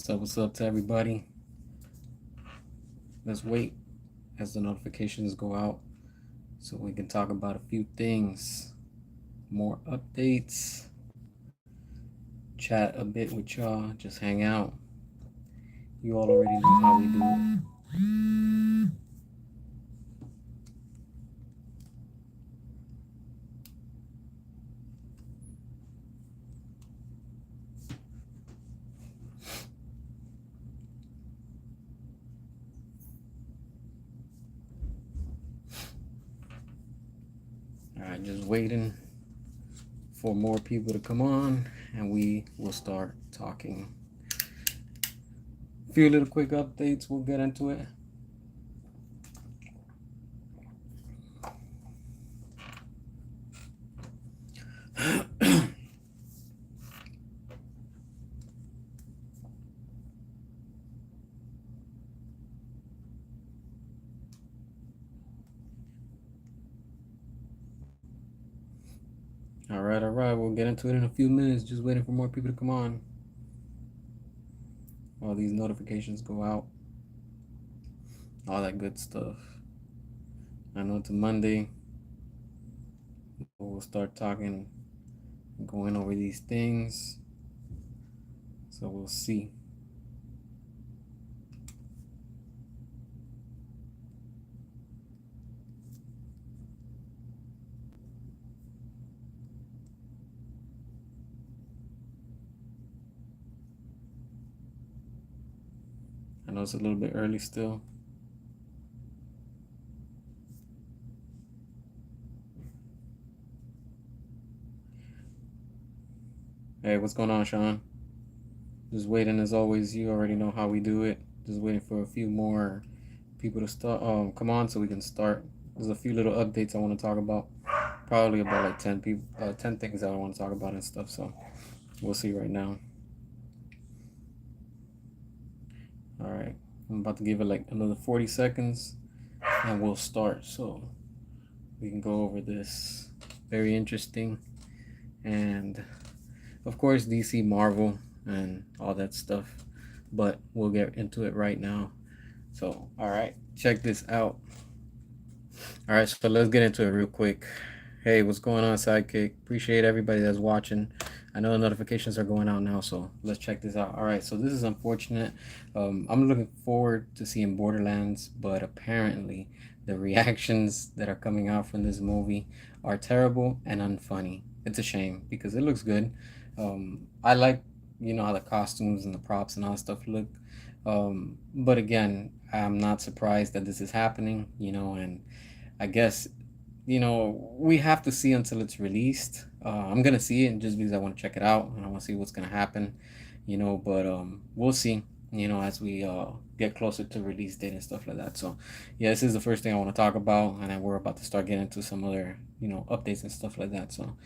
So what's up to everybody? Let's wait as the notifications go out so we can talk about a few things, more updates, chat a bit with y'all, just hang out. You all already know how we do it. All right, just waiting for more people to come on and we will start talking. A few little quick updates, we'll get into it. All right, we'll get into it in a few minutes. Just waiting for more people to come on. All these notifications go out, all that good stuff. I know it's a Monday. We'll start talking, going over these things. So we'll see. I know it's a little bit early still. Hey, what's going on, Sean? Just waiting as always. You already know how we do it. Just waiting for a few more people to start. Come on, so we can start. There's a few little updates I want to talk about. Probably about like 10 people, 10 things that I want to talk about and stuff. So we'll see right now. All right, I'm about to give it like another 40 seconds, and we'll start. So we can go over this. Very interesting, and of course DC, Marvel, and all that stuff. But we'll get into it right now. So, all right, check this out. All right, so let's get into it real quick. Hey, what's going on, Sidekick? Appreciate everybody that's watching. I know the notifications are going out now, so let's check this out. All right, so this is unfortunate. I'm looking forward to seeing Borderlands, but apparently the reactions that are coming out from this movie are terrible and unfunny. It's a shame because it looks good. I like, how the costumes and the props and all that stuff look. But again, I'm not surprised that this is happening, and I guess we have to see until it's released. I'm gonna see it just because I want to check it out and I want to see what's gonna happen, But we'll see, as we get closer to release date and stuff like that. So, yeah, this is the first thing I want to talk about, and then we're about to start getting into some other, updates and stuff like that. So,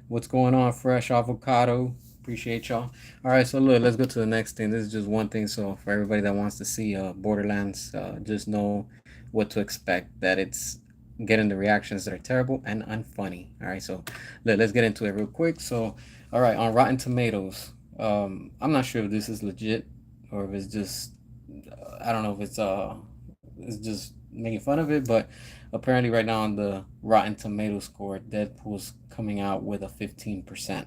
what's going on, Fresh Avocado? Appreciate y'all. All right, so look, let's go to the next thing. This is just one thing. So for everybody that wants to see Borderlands, just know what to expect. That it's getting the reactions that are terrible and unfunny. All right, so let's get into it real quick. So, all right, on Rotten Tomatoes, I'm not sure if this is legit or if it's just I don't know if it's just making fun of it, but apparently right now on the Rotten Tomato score, Deadpool's coming out with a 15%.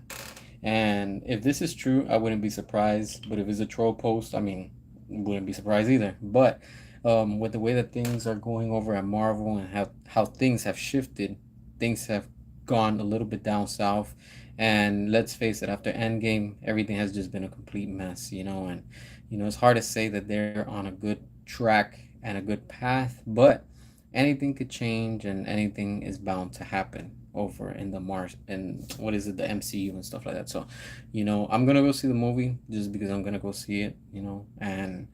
And if this is true, I wouldn't be surprised. But if it's a troll post, I mean, wouldn't be surprised either. But with the way that things are going over at Marvel and how things have shifted, things have gone a little bit down south. And let's face it, after Endgame, everything has just been a complete mess, And it's hard to say that they're on a good track and a good path, but anything could change and anything is bound to happen over in the Mars and what is it, the MCU and stuff like that. So, I'm gonna go see the movie just because I'm gonna go see it, and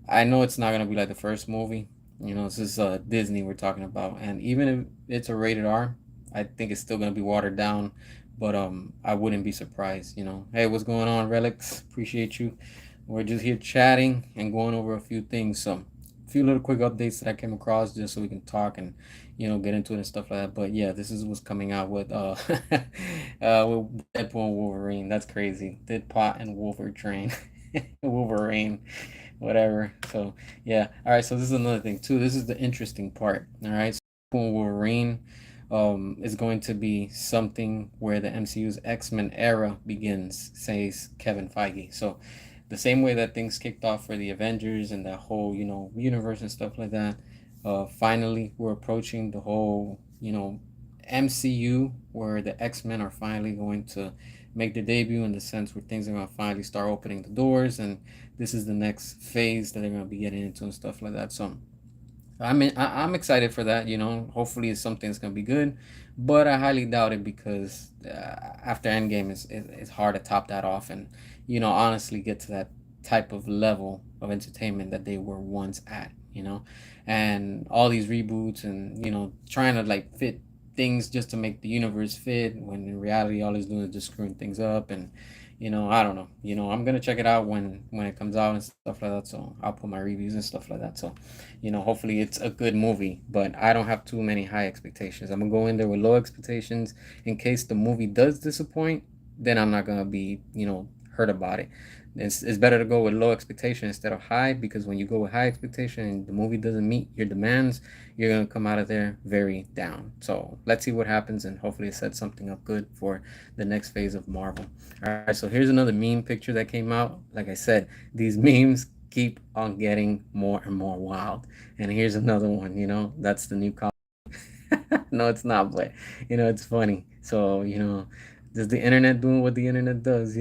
I know it's not gonna be like the first movie. This is Disney we're talking about, and even if it's a rated R, I think it's still gonna be watered down. But I wouldn't be surprised. Hey, what's going on, Relics? Appreciate you. We're just here chatting and going over a few things. So, a few little quick updates that I came across just so we can talk and get into it and stuff like that. But yeah, this is what's coming out with with Deadpool and Wolverine. That's crazy. Deadpot and Wolverine. Wolverine, whatever. So yeah, all right. So this is another thing too. This is the interesting part. All right, so Wolverine, is going to be something where the MCU's X-Men era begins, says Kevin Feige. So the same way that things kicked off for the Avengers and that whole universe and stuff like that. Finally, we're approaching the whole MCU where the X-Men are finally going to make their debut, in the sense where things are going to finally start opening the doors, and this is the next phase that they're going to be getting into and stuff like that. So I'm excited for that. Hopefully it's something that's gonna be good, but I highly doubt it, because after Endgame, it's hard to top that off, and honestly get to that type of level of entertainment that they were once at. And all these reboots, and trying to like fit things just to make the universe fit, when in reality all it's doing is just screwing things up. And I don't know. I'm gonna check it out when it comes out and stuff like that. So I'll put my reviews and stuff like that. So hopefully it's a good movie, but I don't have too many high expectations. I'm gonna go in there with low expectations in case the movie does disappoint. Then I'm not gonna be hurt about it. It's better to go with low expectation instead of high, because when you go with high expectation and the movie doesn't meet your demands, you're gonna come out of there very down. So let's see what happens, and hopefully it sets something up good for the next phase of Marvel. All right, so here's another meme picture that came out. Like I said, these memes keep on getting more and more wild. And here's another one, that's the new call. No, it's not, but it's funny. So, just the internet doing what the internet does.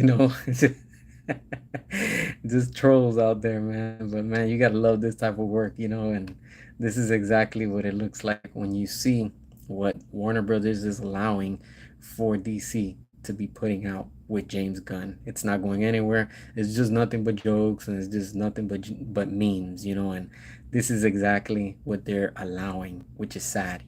Just trolls out there, man. But man, you gotta love this type of work. And this is exactly what it looks like when you see what Warner Brothers is allowing for DC to be putting out with James Gunn. It's not going anywhere. It's just nothing but jokes, and it's just nothing but memes. And this is exactly what they're allowing, which is sad.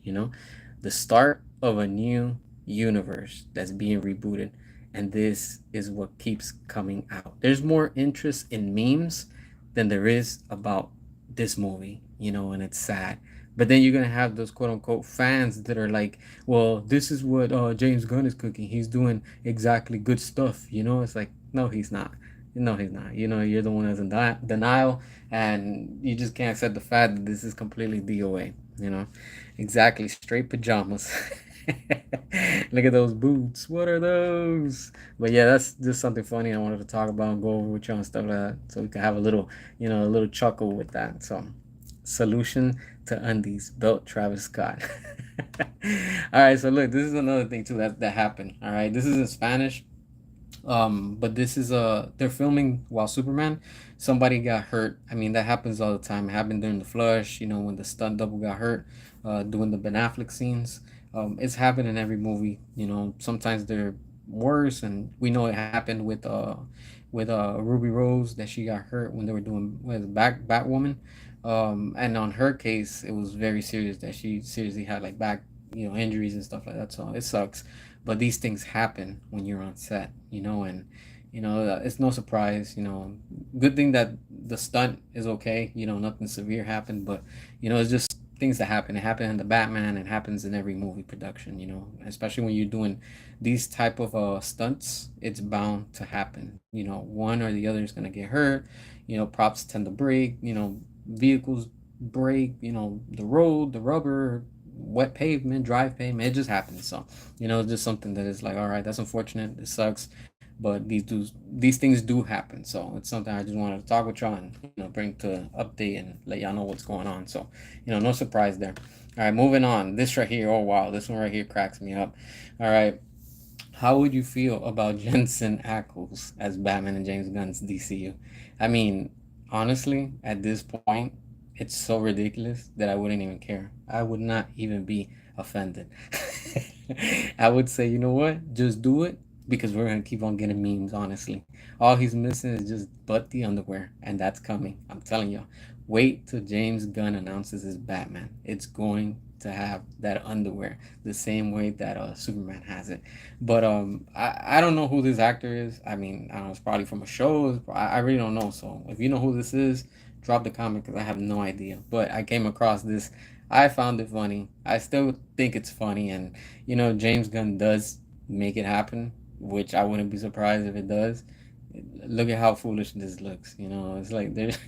The start of a new universe that's being rebooted, and this is what keeps coming out. There's more interest in memes than there is about this movie, and it's sad. But then you're gonna have those quote unquote fans that are like, well, this is what James Gunn is cooking. He's doing exactly good stuff. It's like, no, he's not. No, he's not. You're the one that's in denial, and you just can't accept the fact that this is completely DOA. Exactly, straight pajamas. Look at those boots. What are those? But yeah, that's just something funny I wanted to talk about and go over with you and stuff like that, so we can have a little chuckle with that. So, solution to undies belt Travis Scott. All right, so look, this is another thing too that happened. All right, this is in Spanish. But this is they're filming while Superman, somebody got hurt. I mean, that happens all the time. It happened during the Flush, when the stunt double got hurt, doing the Ben Affleck scenes. It's happened in every movie. Sometimes they're worse, and we know it happened with Ruby Rose, that she got hurt when they were doing with Batwoman. And on her case, it was very serious, that she seriously had like back injuries and stuff like that. So it sucks, but these things happen when you're on set, and it's no surprise. Good thing that the stunt is okay. Nothing severe happened, but it's just things that happen. It happened in the Batman. It happens in every movie production. Especially when you're doing these type of stunts, it's bound to happen. One or the other is gonna get hurt. Props tend to break. Vehicles break. The road, the rubber, wet pavement, dry pavement. It just happens. So it's just something that is like, all right, that's unfortunate. It sucks, but these things do happen. So it's something I just wanted to talk with y'all and bring to update and let y'all know what's going on. So no surprise there. All right, moving on. This right here. Oh wow, this one right here cracks me up. All right. How would you feel about Jensen Ackles as Batman and James Gunn's DCU? I mean, honestly, at this point, it's so ridiculous that I wouldn't even care. I would not even be offended. I would say, you know what? Just do it, because we're gonna keep on getting memes, honestly. All he's missing is just but the underwear, and that's coming. I'm telling you. Wait till James Gunn announces his Batman. It's going to have that underwear the same way that Superman has it. But I don't know who this actor is. I mean, I don't know. It's probably from a show. I really don't know. So if you know who this is, drop the comment, because I have no idea. But I came across this. I found it funny. I still think it's funny, and James Gunn does make it happen, which I wouldn't be surprised if it does. Look at how foolish this looks. It's like there's.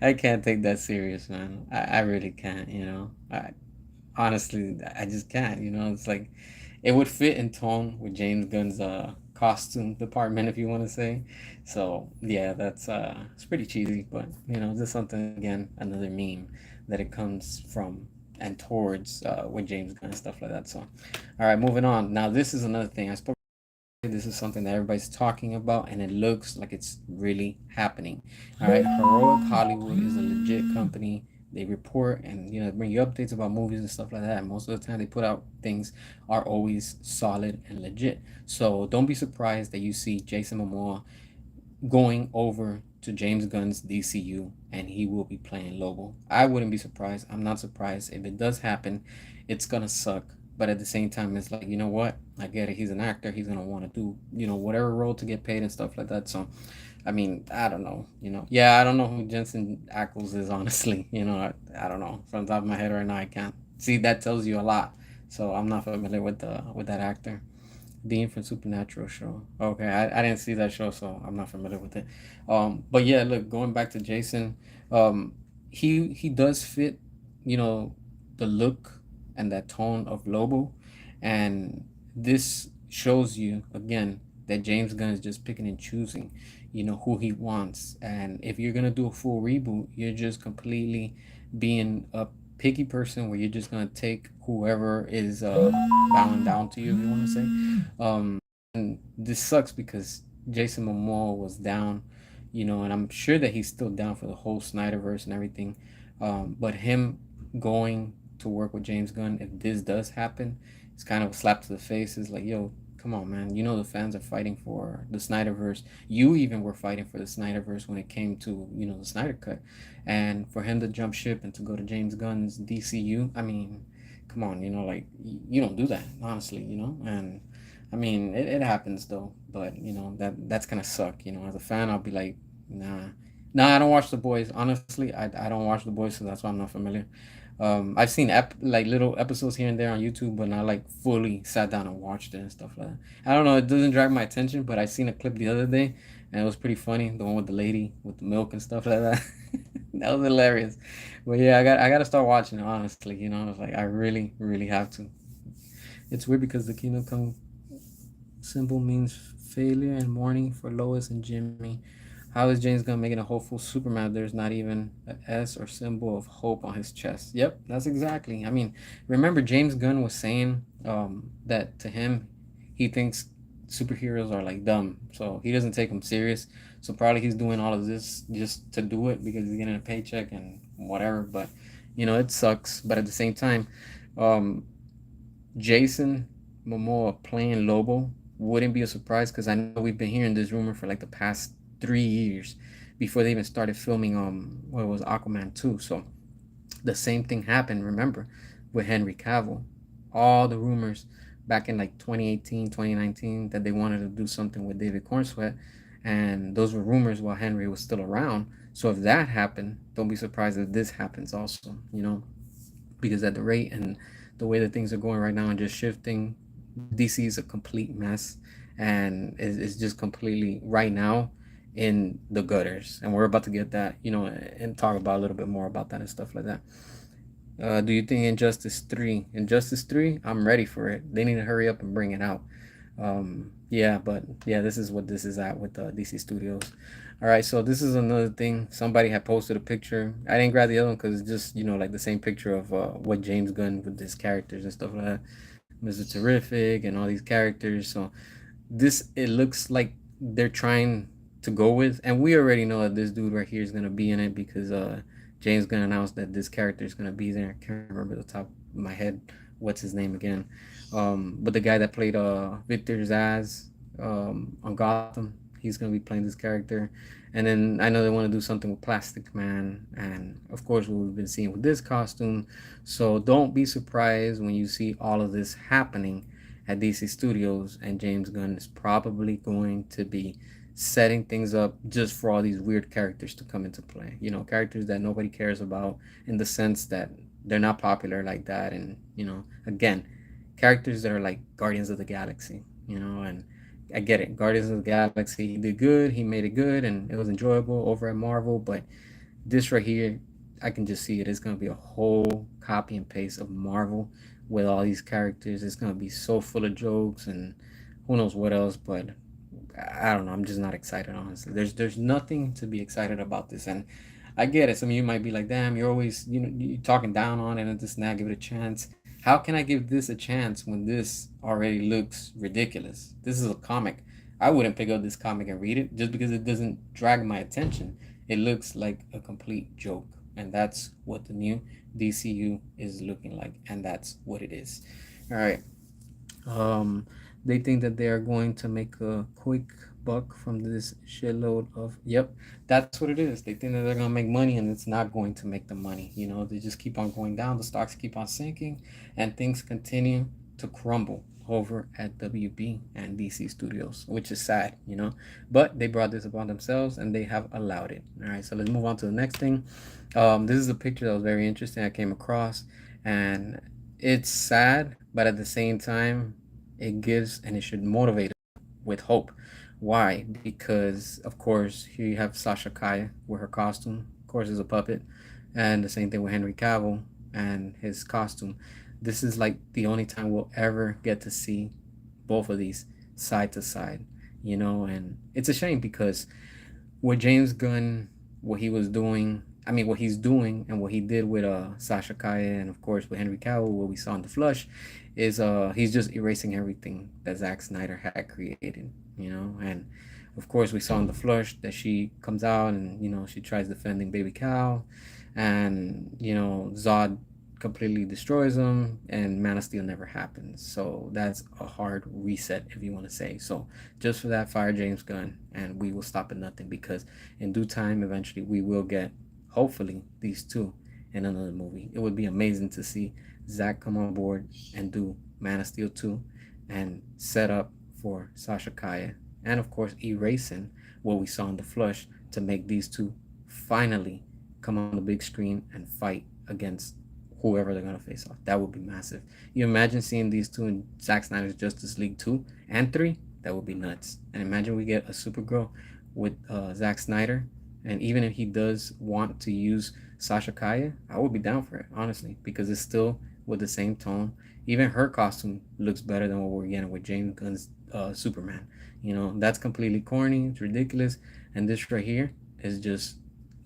I can't take that serious, man. I really can't. Honestly, I just can't. It's like it would fit in tone with James Gunn's costume department, if you want to say. So yeah, that's it's pretty cheesy, but just something, again, another meme that it comes from and towards with James Gunn and stuff like that. So, all right, moving on. Now this is another thing I spoke. This is something that everybody's talking about, and it looks like it's really happening. All right, Heroic Hollywood is a legit company. They report and bring you updates about movies and stuff like that. And most of the time, they put out things are always solid and legit. So don't be surprised that you see Jason Momoa going over to James Gunn's DCU, and he will be playing Lobo. I wouldn't be surprised. I'm not surprised if it does happen. It's gonna suck, but at the same time, it's like, you know what? I get it. He's an actor. He's gonna want to do whatever role to get paid and stuff like that. So, I mean, I don't know. Yeah, I don't know who Jensen Ackles is, honestly. I don't know from the top of my head right now. I can't see. That tells you a lot. So I'm not familiar with that actor. Dean from Supernatural show. Okay, I didn't see that show, so I'm not familiar with it. But yeah, look, going back to Jason, um, he does fit, you know, the look and that tone of Lobo, and this shows you again that James Gunn is just picking and choosing, who he wants. And if you're gonna do a full reboot, you're just completely being a picky person where you're just gonna take whoever is bowing down to you, if you want to say. And this sucks because Jason Momoa was down, and I'm sure that he's still down for the whole Snyderverse and everything. But him going to work with James Gunn, if this does happen, it's kind of a slap to the face. It's like, yo, come on, man. The fans are fighting for the Snyderverse. You even were fighting for the Snyderverse when it came to, the Snyder Cut. And for him to jump ship and to go to James Gunn's DCU, I mean, come on, like, you don't do that, honestly, And I mean, it happens though, but that's gonna suck. As a fan, I'll be like, nah, I don't watch The Boys. Honestly, I don't watch The Boys, so that's why I'm not familiar. I've seen like little episodes here and there on YouTube, but not like fully sat down and watched it and stuff like that. I don't know, it doesn't drag my attention, but I seen a clip the other day, and it was pretty funny. The one with the lady with the milk and stuff like that. That was hilarious. But yeah, I gotta start watching it. Honestly, it's like I really really have to. It's weird because the Kingdom Come symbol means failure and mourning for Lois and Jimmy. How is James Gunn making a hopeful Superman if there's not even an S or symbol of hope on his chest? Yep, that's exactly. I mean, remember James Gunn was saying that to him, he thinks superheroes are like dumb, so he doesn't take them serious. So probably he's doing all of this just to do it because he's getting a paycheck and whatever. But it sucks. But at the same time, um, Jason Momoa playing Lobo wouldn't be a surprise because I know we've been hearing this rumor for like the past 3 years before they even started filming what was Aquaman 2. So the same thing happened, remember, with Henry Cavill. All the rumors back in like 2018, 2019 that they wanted to do something with David Cornsweet, and those were rumors while Henry was still around. So if that happened, don't be surprised if this happens also, because at the rate and the way that things are going right now and just shifting, DC is a complete mess and is just completely right now in the gutters. And we're about to get that, and talk about a little bit more about that and stuff like that. Do you think Injustice 3? Injustice 3, I'm ready for it. They need to hurry up and bring it out. Yeah, but yeah, this is what this is at with DC Studios. All right, so this is another thing. Somebody had posted a picture. I didn't grab the other one because it's just like the same picture of what James Gunn with his characters and stuff like that, Mr. Terrific and all these characters. So this, it looks like they're trying to go with, and we already know that this dude right here is gonna be in it because James Gunn announced that this character is gonna be there. I can't remember the top of my head what's his name again, but the guy that played Victor Zsasz on Gotham, he's gonna be playing this character. And then I know they want to do something with Plastic Man, and of course what we've been seeing with this costume. So don't be surprised when you see all of this happening at DC Studios, and James Gunn is probably going to be setting things up just for all these weird characters to come into play. Characters that nobody cares about in the sense that they're not popular like that, and again, characters that are like Guardians of the Galaxy, and I get it. Guardians of the Galaxy, he did good. He made it good, and it was enjoyable over at Marvel. But this right here, I can just see it. It's gonna be a whole copy and paste of Marvel with all these characters. It's gonna be so full of jokes and who knows what else. But I don't know. I'm just not excited, honestly. There's nothing to be excited about this, and I get it. Some of you might be like, "Damn, you're always you're talking down on it and this and that. Give it a chance." How can I give this a chance when this already looks ridiculous? This is a comic. I wouldn't pick up this comic and read it just because it doesn't drag my attention. It looks like a complete joke, and that's what the new DCU is looking like, and that's what it is. All right. Um, they think that they are going to make a quick buck from this shitload of. Yep, that's what it is. They think that they're gonna make money, and it's not going to make the money. They just keep on going down. The stocks keep on sinking, and things continue to crumble over at WB and DC Studios, which is sad. But they brought this upon themselves, and they have allowed it. All right, so let's move on to the next thing. This is a picture that was very interesting. I came across, and it's sad, but at the same time, it gives and it should motivate with hope. Why? Because of course here you have Sasha Kaya with her costume. Of course, is a puppet, and the same thing with Henry Cavill and his costume. This is like the only time we'll ever get to see both of these side to side. And it's a shame because what James Gunn, what he was doing, I mean, what he's doing and what he did with Sasha Kaya and of course with Henry Cavill, what we saw in the Flush, is he's just erasing everything that Zack Snyder had created. And of course we saw in the Flush that she comes out and she tries defending Baby Cow, and Zod completely destroys him, and Man of Steel never happens. So that's a hard reset, if you want to say. So just for that, fire James Gunn, and we will stop at nothing, because in due time, eventually, we will get, hopefully, these two in another movie. It would be amazing to see Zach come on board and do Man of Steel 2 and set up for Sasha Kaya, and of course, erasing what we saw in the Flush to make these two finally come on the big screen and fight against whoever they're gonna face off. That would be massive. You imagine seeing these two in Zack Snyder's Justice League 2 and 3? That would be nuts. And imagine we get a Supergirl with Zack Snyder. And even if he does want to use Sasha Kaya, I would be down for it, honestly, because it's still with the same tone. Even her costume looks better than what we're getting with James Gunn's Superman. That's completely corny, it's ridiculous. And this right here is just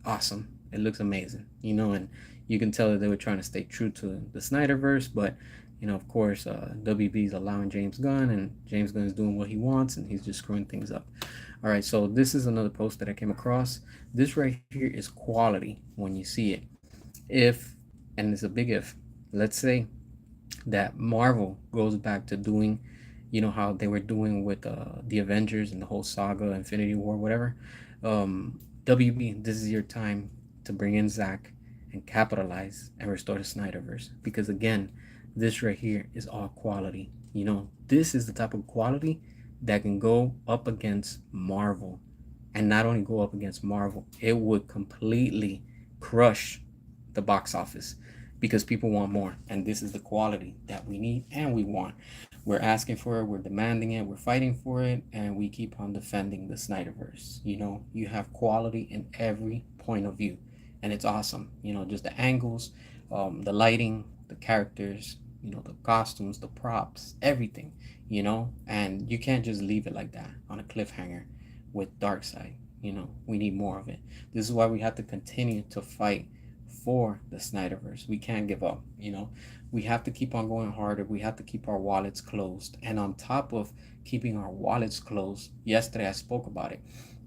awesome. It looks amazing. And you can tell that they were trying to stay true to the Snyderverse, but of course, WB is allowing James Gunn, and James Gunn is doing what he wants, and he's just screwing things up. All right, so this is another post that I came across. This right here is quality when you see it. If, and it's a big if, let's say that Marvel goes back to doing, how they were doing with the Avengers and the whole saga, Infinity War, whatever. WB, this is your time to bring in Zach and capitalize and restore the Snyderverse. Because again, this right here is all quality. This is the type of quality that can go up against Marvel. And not only go up against Marvel, it would completely crush the box office, because people want more. And this is the quality that we need and we want. We're asking for it, we're demanding it, we're fighting for it, and we keep on defending the Snyderverse. You have quality in every point of view, and it's awesome. Just the angles, the lighting, the characters, the costumes, the props, everything. And you can't just leave it like that on a cliffhanger with Darkseid. We need more of it. This is why we have to continue to fight for the Snyderverse. We can't give up. We have to keep on going harder. We have to keep our wallets closed. And on top of keeping our wallets closed, yesterday I spoke about it,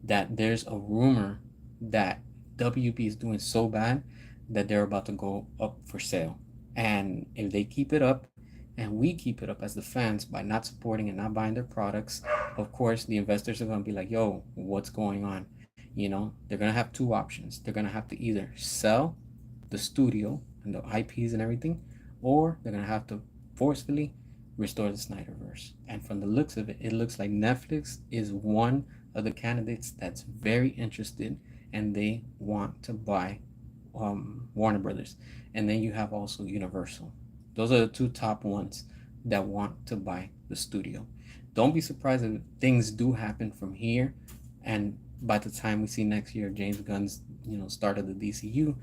that there's a rumor that WB is doing so bad that they're about to go up for sale. And if they keep it up, and we keep it up as the fans by not supporting and not buying their products, of course the investors are going to be like, yo, what's going on? They're going to have two options. They're going to have to either sell the studio and the IPs and everything, or they're going to have to forcefully restore the Snyderverse. And from the looks of it, it looks like Netflix is one of the candidates that's very interested, and they want to buy Warner Brothers. And then you have also Universal. Those are the two top ones that want to buy the studio. Don't be surprised if things do happen from here, and by the time we see next year James Gunn's start of the DCU,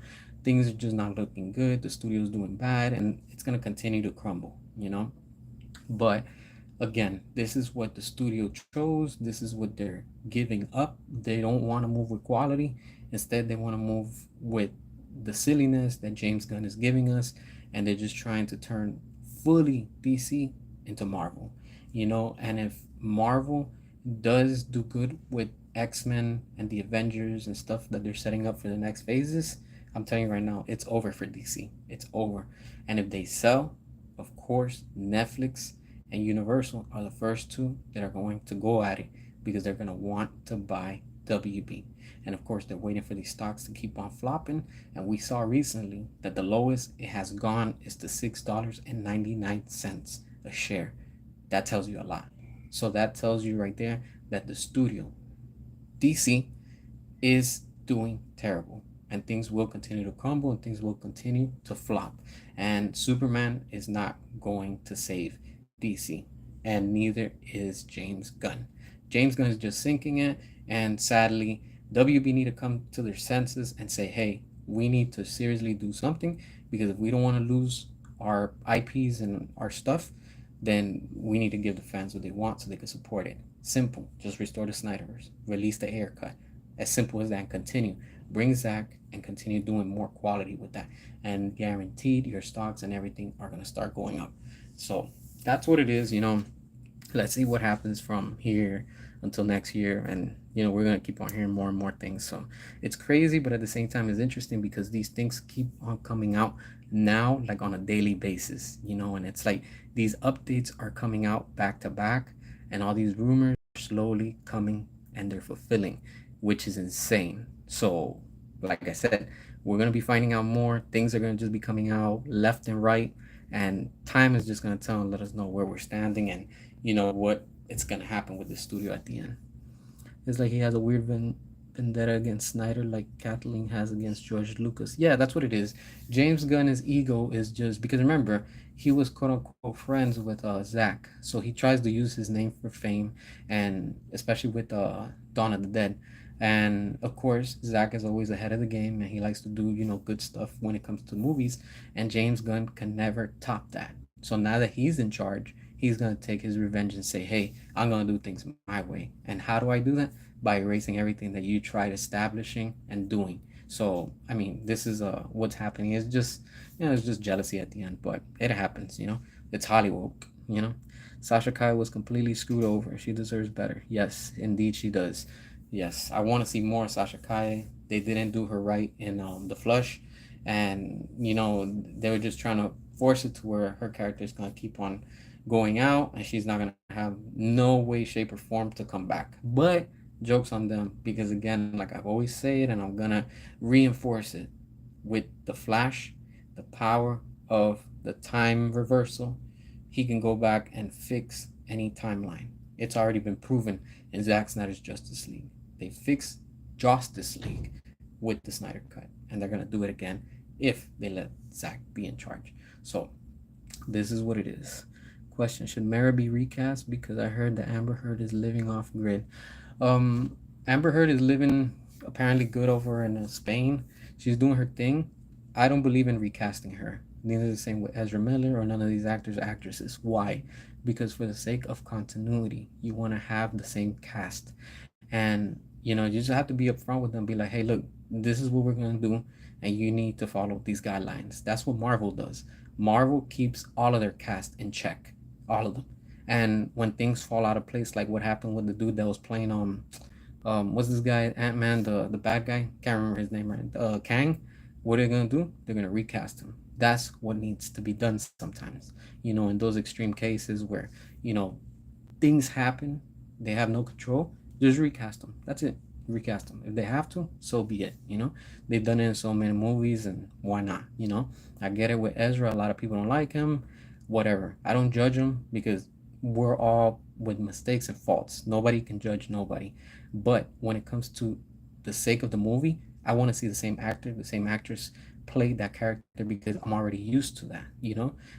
things are just not looking good. The studio's doing bad, and it's gonna continue to crumble. But again, this is what the studio chose. This is what they're giving up. They don't want to move with quality. Instead, they want to move with the silliness that James Gunn is giving us, and they're just trying to turn fully DC into Marvel. And if Marvel does do good with X-Men and the Avengers and stuff that they're setting up for the next phases, I'm telling you right now, it's over for DC. It's over. And if they sell, of course, Netflix and Universal are the first two that are going to go at it because they're going to want to buy WB. And of course, they're waiting for these stocks to keep on flopping. And we saw recently that the lowest it has gone is to $6.99 a share. That tells you a lot. So that tells you right there that the studio, DC, is doing terrible, and things will continue to crumble, and things will continue to flop, and Superman is not going to save DC, and neither is James Gunn. James Gunn is just sinking it, and sadly WB need to come to their senses and say, hey, we need to seriously do something, because if we don't want to lose our IPs and our stuff, then we need to give the fans what they want so they can support it. Simple. Just restore the Snyderverse. Release the air cut. As simple as that, and continue. Bring Zach and continue doing more quality with that. And guaranteed your stocks and everything are going to start going up. So that's what it is. Let's see what happens from here until next year. And, we're going to keep on hearing more and more things. So it's crazy, but at the same time, it's interesting because these things keep on coming out now, like on a daily basis, and it's like these updates are coming out back to back, and all these rumors are slowly coming and they're fulfilling, which is insane. So, like I said, we're going to be finding out more. Things are going to just be coming out left and right, and time is just going to tell and let us know where we're standing, and what it's going to happen with the studio at the end. It's like he has a weird vendetta against Snyder, like Kathleen has against George Lucas. Yeah, that's what it is. James Gunn's ego is just because, remember, he was quote unquote friends with Zach, so he tries to use his name for fame, and especially with Dawn of the Dead. And of course, Zach is always ahead of the game, and he likes to do good stuff when it comes to movies. And James Gunn can never top that. So now that he's in charge, he's gonna take his revenge and say, "Hey, I'm gonna do things my way." And how do I do that? By erasing everything that you tried establishing and doing. So I mean, this is what's happening. It's just it's just jealousy at the end, but it happens. It's Hollywood. You know, Sasha Kai was completely screwed over. She deserves better. Yes, indeed she does. Yes, I want to see more Sasha Kai. They didn't do her right in the Flush, and they were just trying to force it to where her character is gonna keep on going out, and she's not gonna have no way, shape, or form to come back. But jokes on them, because again, like I've always said, and I'm gonna reinforce it with the Flash, the power of the time reversal. He can go back and fix any timeline. It's already been proven in Zack Snyder's Justice League. They fixed Justice League with the Snyder Cut, and they're gonna do it again if they let Zack be in charge. So this is what it is. Question: should Mara be recast? Because I heard that Amber Heard is living off grid. Amber Heard is living apparently good over in Spain. She's doing her thing. I don't believe in recasting her. Neither the same with Ezra Miller or none of these actors or actresses. Why? Because for the sake of continuity, you want to have the same cast, and you just have to be upfront with them. Be like, hey, look, this is what we're gonna do, and you need to follow these guidelines. That's what Marvel does. Marvel keeps all of their cast in check, all of them. And when things fall out of place, like what happened with the dude that was playing what's this guy, Ant-Man, the bad guy, can't remember his name, right? Kang. What are they gonna do? They're gonna recast him. That's what needs to be done sometimes. In those extreme cases where you know things happen, they have no control. Just recast them. That's it. Recast them. If they have to, so be it. They've done it in so many movies, and why not? I get it with Ezra. A lot of people don't like him. Whatever. I don't judge him because we're all with mistakes and faults. Nobody can judge nobody. But when it comes to the sake of the movie, I want to see the same actor, the same actress play that character because I'm already used to that.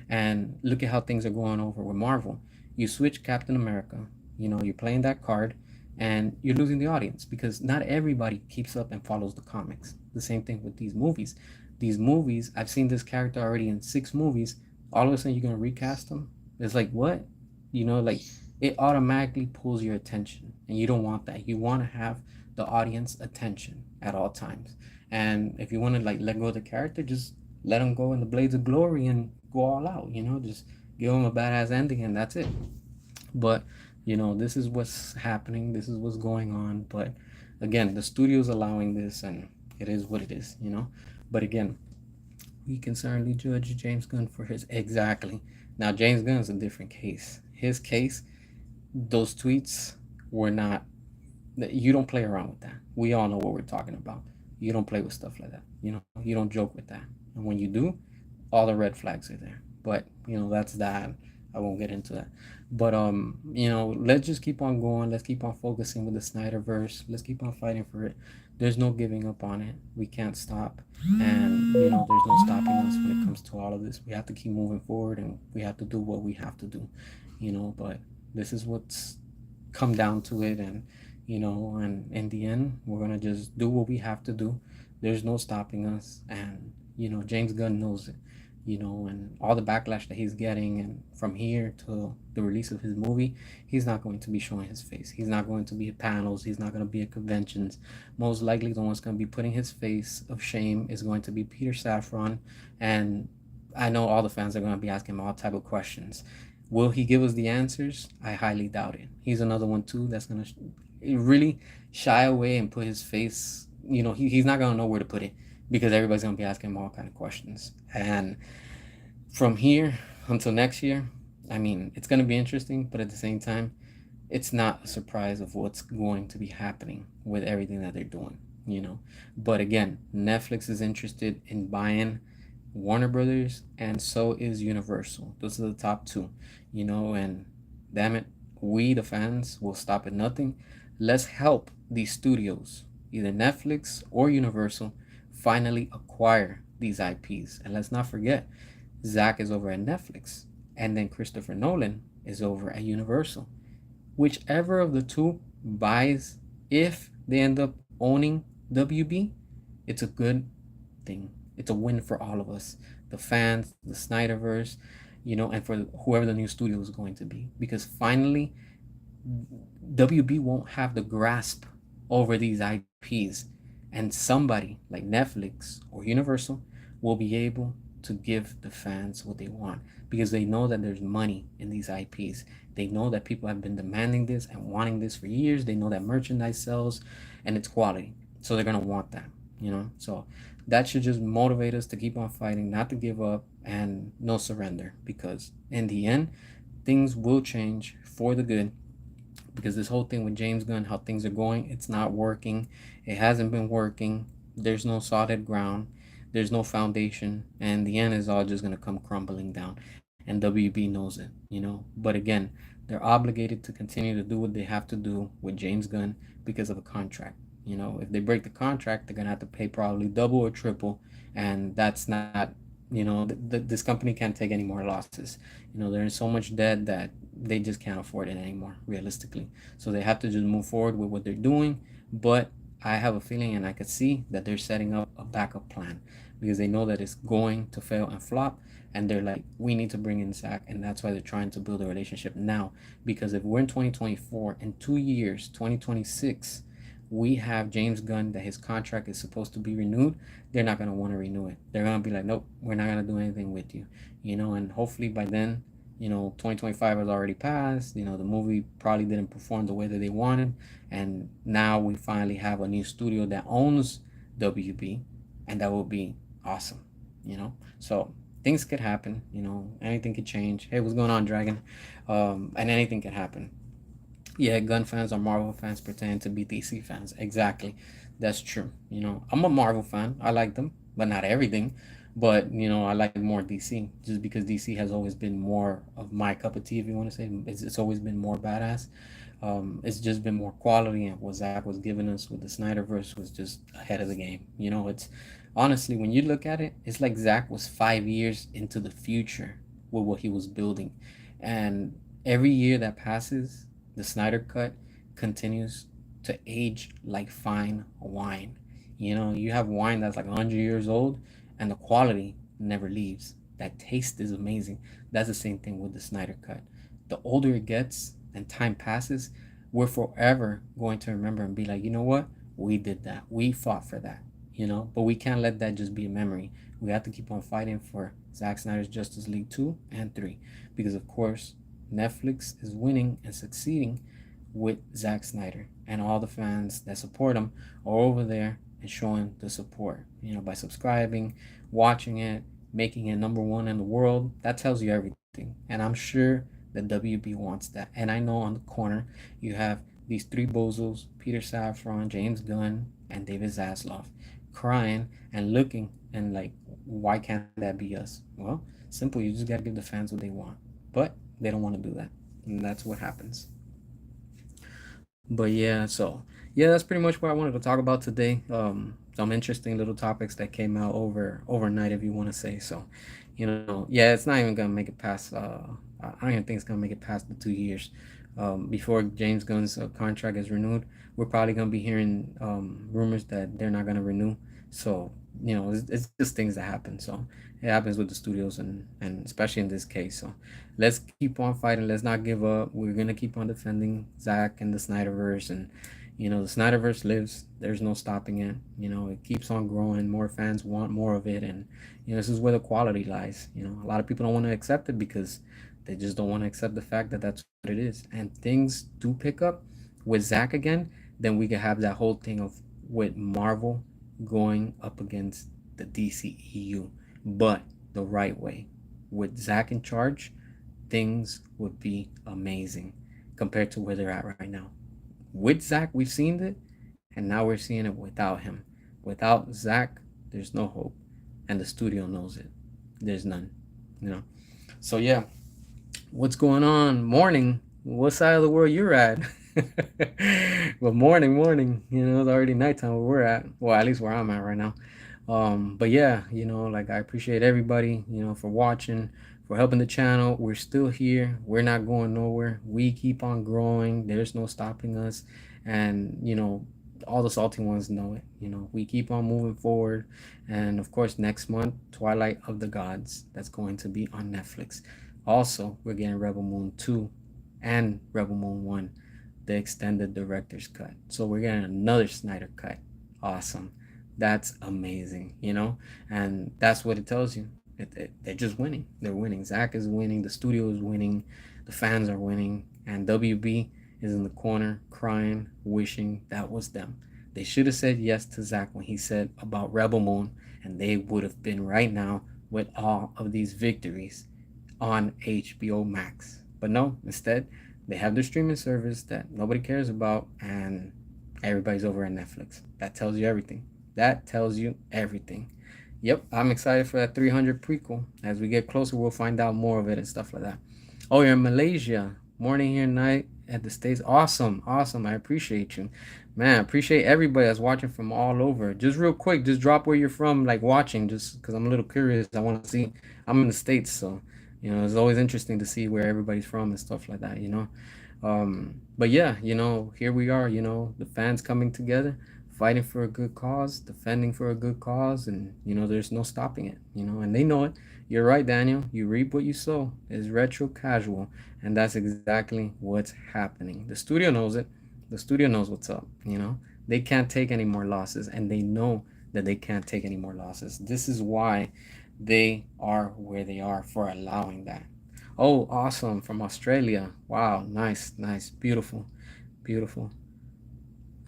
And look at how things are going over with Marvel. You switch Captain America, You're playing that card, and you're losing the audience because not everybody keeps up and follows the comics. The same thing with these movies. These movies, I've seen this character already in 6 movies. All of a sudden, you're gonna recast them. It's like what, like it automatically pulls your attention, and you don't want that. You want to have the audience attention at all times. And if you want to like let go of the character, just let them go in the blades of glory and go all out. Just give them a badass ending, and that's it. But this is what's happening. This is what's going on. But again, the studio's allowing this, and it is what it is. But again, we can certainly judge James Gunn for his exactly. Now, James Gunn is a different case. His case, those tweets were not. You don't play around with that. We all know what we're talking about. You don't play with stuff like that. You don't joke with that. And when you do, all the red flags are there. But that's that. I won't get into that. But let's just keep on going. Let's keep on focusing with the Snyderverse. Let's keep on fighting for it. There's no giving up on it. We can't stop. And there's no stopping us when it comes to all of this. We have to keep moving forward, and we have to do what we have to do. But this is what's come down to it. And in the end, we're gonna just do what we have to do. There's no stopping us. And James Gunn knows it. And all the backlash that he's getting, and from here to the release of his movie, he's not going to be showing his face. He's not going to be at panels. He's not going to be at conventions. Most likely, the one's going to be putting his face of shame is going to be Peter Safran. And I know all the fans are going to be asking him all type of questions. Will he give us the answers? I highly doubt it. He's another one too that's going to really shy away and put his face. He's not going to know where to put it, because everybody's going to be asking him all kind of questions. And from here until next year, I mean, it's going to be interesting, but at the same time, it's not a surprise of what's going to be happening with everything that they're doing. But again, Netflix is interested in buying Warner Brothers, and so is Universal. Those are the top two. And damn it, we, the fans, will stop at nothing. Let's help these studios, either Netflix or Universal, finally acquire these IPs. And let's not forget, Zach is over at Netflix, and then Christopher Nolan is over at Universal. Whichever of the two buys, if they end up owning WB, it's a good thing. It's a win for all of us, the fans, the Snyderverse, and for whoever the new studio is going to be. Because finally, WB won't have the grasp over these IPs, and somebody like Netflix or Universal will be able to give the fans what they want, because they know that there's money in these IPs. They know that people have been demanding this and wanting this for years. They know that merchandise sells and it's quality. So they're going to want that. So that should just motivate us to keep on fighting, not to give up, and no surrender, because in the end, things will change for the good. Because this whole thing with James Gunn, how things are going, it's not working. It hasn't been working. There's no solid ground. There's no foundation. And the end is all just going to come crumbling down. And WB knows it. But again, they're obligated to continue to do what they have to do with James Gunn because of a contract. If they break the contract, they're going to have to pay probably double or triple. And that's not, this company can't take any more losses. They're in so much debt that they just can't afford it anymore, realistically. So they have to just move forward with what they're doing. But I have a feeling, and I could see that they're setting up a backup plan, because they know that it's going to fail and flop. And they're like, we need to bring in Zach. And that's why they're trying to build a relationship now. Because if we're in 2024, in 2 years, 2026, we have James Gunn that his contract is supposed to be renewed, they're not going to want to renew it. They're going to be like, nope, we're not going to do anything with you. And hopefully by then, 2025 has already passed. The movie probably didn't perform the way that they wanted. And now we finally have a new studio that owns WB, and that will be awesome. So things could happen, anything could change. Hey, what's going on, Dragon? And anything could happen. Yeah, Gun fans or Marvel fans pretend to be DC fans. Exactly. That's true. I'm a Marvel fan. I like them, but not everything. But, I like more DC, just because DC has always been more of my cup of tea, if you want to say. It's always been more badass. It's just been more quality, and what Zach was giving us with the Snyderverse was just ahead of the game. It's honestly, when you look at it, it's like Zach was 5 years into the future with what he was building. And every year that passes, the Snyder Cut continues to age like fine wine. You know, you have wine that's like 100 years old and the quality never leaves. That taste is amazing. That's the same thing with the Snyder Cut. The older it gets and time passes, we're forever going to remember and be like, you know what? We did that. We fought for that. You know, but we can't let that just be a memory. We have to keep on fighting for Zack Snyder's Justice League 2 and 3 because, of course, Netflix is winning and succeeding with Zack Snyder, and all the fans that support him are over there and showing the support. You know, by subscribing, watching it, making it number one in the world. That tells you everything. And I'm sure that WB wants that. And I know on the corner you have these three bozos: Peter Safran, James Gunn, and David Zaslav, crying and looking and like, why can't that be us? Well, simple. You just gotta give the fans what they want, but they don't want to do that, and that's what happens. But yeah, so yeah, that's pretty much what I wanted to talk about today. Some interesting little topics that came out overnight, if you want to say so. You know, yeah, it's not even gonna make it past. I don't even think it's gonna make it past the 2 years. Before James Gunn's contract is renewed, we're probably gonna be hearing rumors that they're not gonna renew. So you know, it's just things that happen. So it happens with the studios, and especially in this case. So let's keep on fighting. Let's not give up. We're gonna keep on defending Zack and the Snyderverse, and you know the Snyderverse lives. There's no stopping it. You know it keeps on growing. More fans want more of it, and you know this is where the quality lies. You know a lot of people don't want to accept it because they just don't want to accept the fact that that's what it is. And things do pick up with Zack again, then we can have that whole thing of with Marvel going up against the DCEU, but the right way. With Zack in charge, things would be amazing compared to where they're at right now. With Zack, we've seen it, and now we're seeing it without him. Without Zack, there's no hope, and the studio knows it. There's none, you know. So yeah, what's going on? Morning. What side of the world you're at? Well, morning. You know, it's already nighttime where we're at. Well, at least where I'm at right now. But yeah, you know, like I appreciate everybody, you know, for watching, for helping the channel. We're still here. We're not going nowhere. We keep on growing. There's no stopping us. And, you know, all the salty ones know it. You know, we keep on moving forward. And of course, next month, Twilight of the Gods. That's going to be on Netflix. Also, we're getting Rebel Moon 2 and Rebel Moon 1, the extended director's cut. So we're getting another Snyder cut. Awesome. That's amazing, you know? And that's what it tells you. They're just winning. They're winning. Zach is winning. The studio is winning. The fans are winning. And WB is in the corner crying, wishing that was them. They should have said yes to Zach when he said about Rebel Moon, and they would have been right now with all of these victories on HBO Max. But no, instead, they have their streaming service that nobody cares about, and everybody's over at Netflix. That tells you everything. That tells you everything. Yep, I'm excited for that 300 prequel. As we get closer, we'll find out more of it and stuff like that. Oh, you're in Malaysia. Morning here, night at the States. Awesome. I appreciate you. Man, appreciate everybody that's watching from all over. Just real quick, just drop where you're from, like watching, just because I'm a little curious. I want to see. I'm in the States, so you know, it's always interesting to see where everybody's from and stuff like that, you know. But yeah, you know, here we are, you know, the fans coming together, fighting for a good cause, defending for a good cause, and you know, there's no stopping it, you know, and they know it. You're right, Daniel. You reap what you sow. It's retro casual, and that's exactly what's happening. The studio knows it. The studio knows what's up, you know. They can't take any more losses, and they know that they can't take any more losses. This is why they are where they are, for allowing that. Oh, awesome. From Australia. Wow. Nice. Beautiful.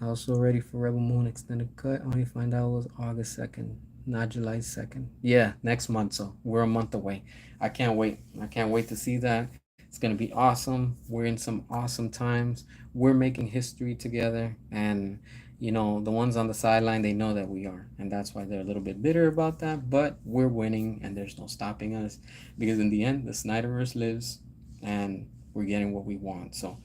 Also ready for Rebel Moon extended cut. Only find out it was August 2nd, not July 2nd. Yeah, next month. So we're a month away. I can't wait. I can't wait to see that. It's going to be awesome. We're in some awesome times. We're making history together. And, you know, the ones on the sideline, they know that we are. And that's why they're a little bit bitter about that. But we're winning, and there's no stopping us. Because in the end, the Snyderverse lives, and we're getting what we want. So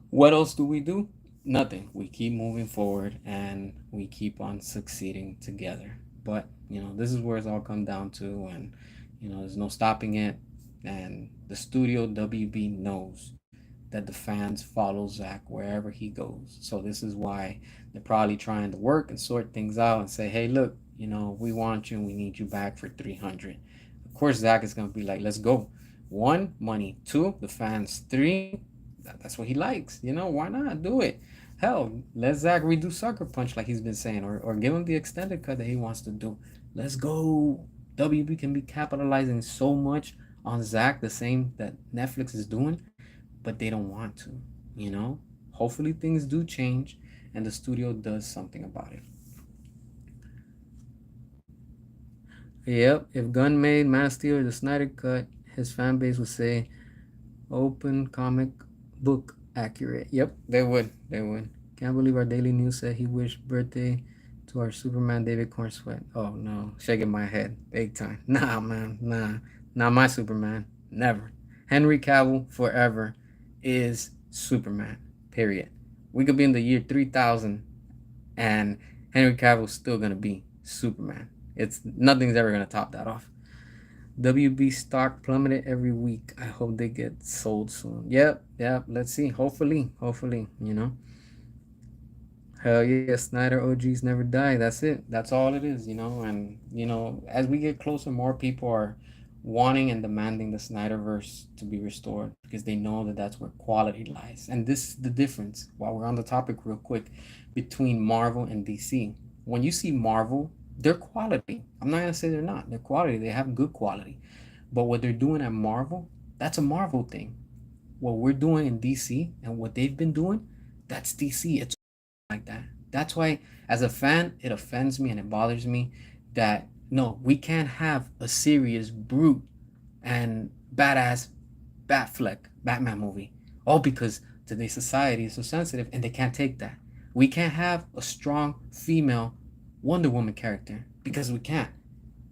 what else do we do? Nothing. We keep moving forward, and we keep on succeeding together. But you know, this is where it's all come down to, and you know, there's no stopping it. And the studio WB knows that the fans follow Zack wherever he goes. So this is why they're probably trying to work and sort things out and say, hey, look, we want you and we need you back for 300. Of course, Zack is gonna be like, let's go. One, money. Two, the fans. Three, that's what he likes. Why not do it? Hell, let Zack redo Sucker Punch like he's been saying, or give him the extended cut that he wants to do. Let's go. WB can be capitalizing so much on Zack, the same that Netflix is doing, but they don't want to. You know. Hopefully things do change, and the studio does something about it. Yep. If Gunn made Man of Steel or the Snyder Cut, his fan base would say open comic book accurate. Yep, they would. They would. Can't believe our Daily News said he wished birthday to our Superman David Cornsweat. Oh no, shaking my head big time. Nah, man, nah, not my Superman. Never. Henry Cavill forever is Superman. Period. We could be in the year 3000 and Henry Cavill's still gonna be Superman. It's nothing's ever gonna top that off. WB stock plummeted every week. I hope they get sold soon. Yep, yep. Let's see. Hopefully. Hell yeah, Snyder OGs never die. That's it. That's all it is. And as we get closer, more people are wanting and demanding the Snyderverse to be restored because they know that that's where quality lies. And this is the difference. While we're on the topic, real quick, between Marvel and DC. When you see Marvel, they're quality. I'm not gonna say they're not. They're quality. They have good quality. But what they're doing at Marvel, that's a Marvel thing. What we're doing in DC and what they've been doing, that's DC. It's like that. That's why, as a fan, it offends me and it bothers me that no, we can't have a serious, brute, and badass Batman movie. All because today's society is so sensitive and they can't take that. We can't have a strong female Wonder Woman character because we can't.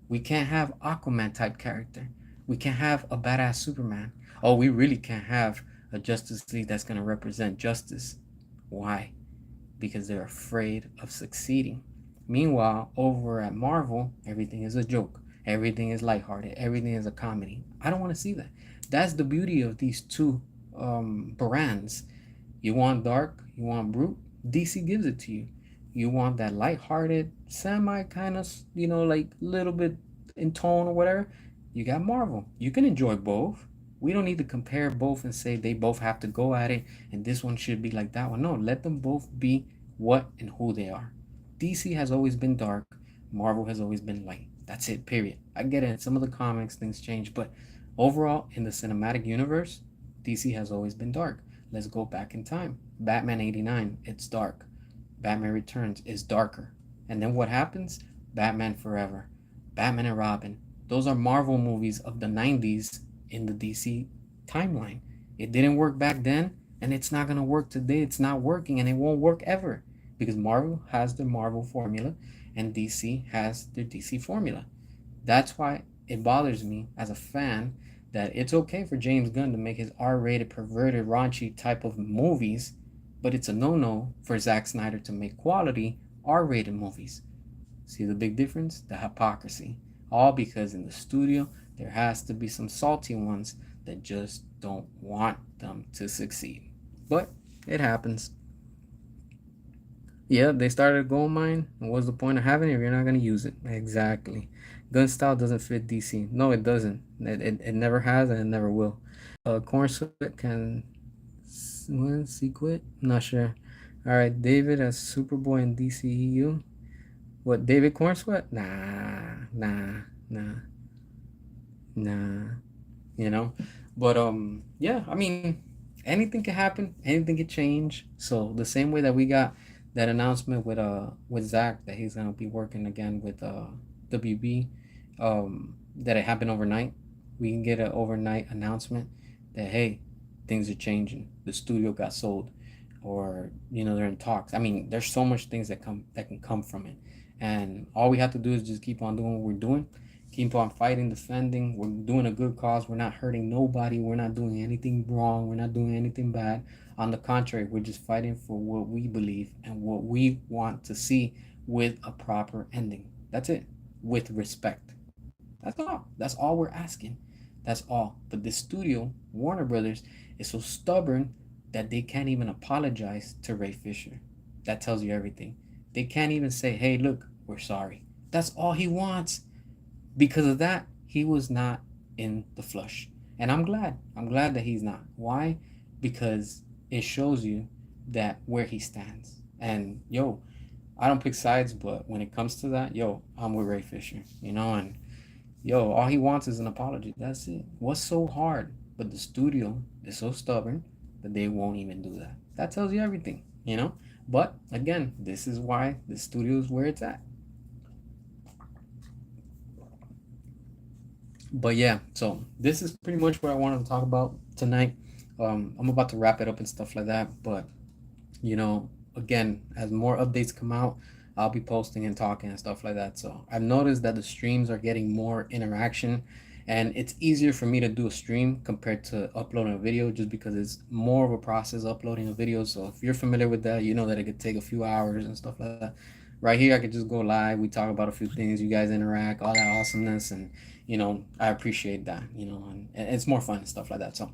We can't have Aquaman type character. We can't have a badass Superman. Oh, we really can't have a Justice League that's going to represent justice. Why? Because they're afraid of succeeding. Meanwhile, over at Marvel, everything is a joke. Everything is lighthearted. Everything is a comedy. I don't want to see that. That's the beauty of these two brands. You want dark, you want brute, DC gives it to you. You want that lighthearted, semi kind of, like little bit in tone or whatever, you got Marvel. You can enjoy both. We don't need to compare both and say they both have to go at it and this one should be like that one. No, let them both be what and who they are. DC has always been dark, Marvel has always been light. That's it, period. I get it. In some of the comics, things change, but overall, in the cinematic universe, DC has always been dark. Let's go back in time. Batman 89, it's dark. Batman Returns is darker. And then what happens? Batman Forever. Batman and Robin. Those are Marvel movies of the 90s in the DC timeline. It didn't work back then, and it's not going to work today. It's not working, and it won't work ever because Marvel has their Marvel formula and DC has their DC formula. That's why it bothers me as a fan that it's okay for James Gunn to make his R-rated, perverted, raunchy type of movies, but it's a no-no for Zack Snyder to make quality R-rated movies. See the big difference? The hypocrisy. All because in the studio there has to be some salty ones that just don't want them to succeed. But it happens. Yeah, they started a gold mine. What's the point of having it if you're not going to use it? Exactly. Gun style doesn't fit DC. No, it doesn't. It never has and it never will. Corn Sweat can see quit? Not sure. All right, David as Superboy in DCEU. What, David Corn Sweat? Nah. You know, but yeah. I mean, anything can happen. Anything can change. So the same way that we got that announcement with Zach that he's gonna be working again with WB, that it happened overnight. We can get an overnight announcement that hey, things are changing. The studio got sold, or they're in talks. I mean, there's so much things that can come from it, and all we have to do is just keep on doing what we're doing, keep on fighting, defending. We're doing a good cause. We're not hurting nobody. We're not doing anything wrong. We're not doing anything bad. On the contrary, we're just fighting for what we believe and what we want to see with a proper ending. That's it. With respect. That's all. That's all we're asking. That's all. But the studio, Warner Brothers, is so stubborn that they can't even apologize to Ray Fisher. That tells you everything. They can't even say, hey, look, we're sorry. That's all he wants. Because of that, he was not in the flush. And I'm glad. I'm glad that he's not. Why? Because it shows you that where he stands. And yo, I don't pick sides, but when it comes to that, yo, I'm with Ray Fisher, and yo, all he wants is an apology. That's it. What's so hard? But the studio is so stubborn that they won't even do that. That tells you everything. But again, this is why the studio is where it's at. But yeah, so this is pretty much what I wanted to talk about tonight. I'm about to wrap it up and stuff like that. But again, as more updates come out, I'll be posting and talking and stuff like that. So I've noticed that the streams are getting more interaction, and it's easier for me to do a stream compared to uploading a video just because it's more of a process uploading a video. So if you're familiar with that, you know that it could take a few hours and stuff like that. Right here, I could just go live. We talk about a few things. You guys interact, all that awesomeness, and I appreciate that. And it's more fun and stuff like that. So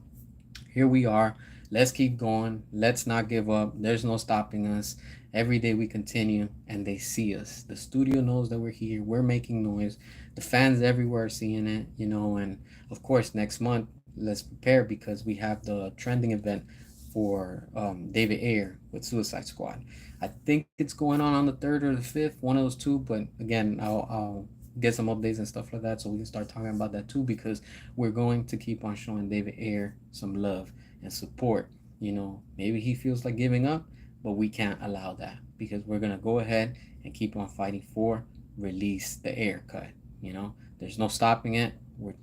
here we are. Let's keep going. Let's not give up. There's no stopping us. Every day we continue and they see us. The studio knows that we're here. We're making noise. The fans everywhere are seeing it. And of course, next month, let's prepare because we have the trending event for David Ayer with Suicide Squad. I think it's going on the 3rd or the 5th, one of those two. But again, I'll get some updates and stuff like that so we can start talking about that too because we're going to keep on showing David Ayer some love and support. Maybe he feels like giving up, but we can't allow that because we're going to go ahead and keep on fighting for release the Ayer cut. There's no stopping it. We're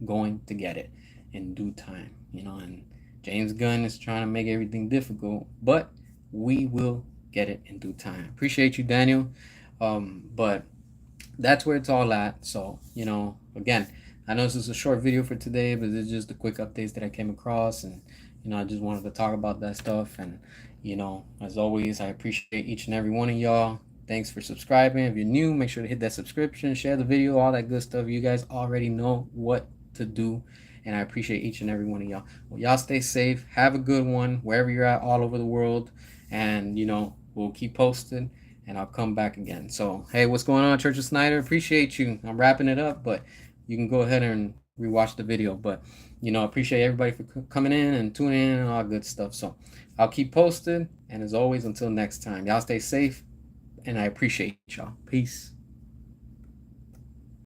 going to get it in due time. And James Gunn is trying to make everything difficult, but we will get it in due time. Appreciate you, Daniel. But that's where it's all at. So, again, I know this is a short video for today, but it's just the quick updates that I came across. And, I just wanted to talk about that stuff. And, as always, I appreciate each and every one of y'all. Thanks for subscribing. If you're new, make sure to hit that subscription, share the video, all that good stuff. You guys already know what to do. And I appreciate each and every one of y'all. Well, y'all stay safe. Have a good one wherever you're at all over the world. And, we'll keep posting and I'll come back again. So, hey, what's going on, Church of Snyder? Appreciate you. I'm wrapping it up, but you can go ahead and rewatch the video. But, appreciate everybody for coming in and tuning in and all good stuff. So, I'll keep posting. And as always, until next time, y'all stay safe and I appreciate y'all. Peace.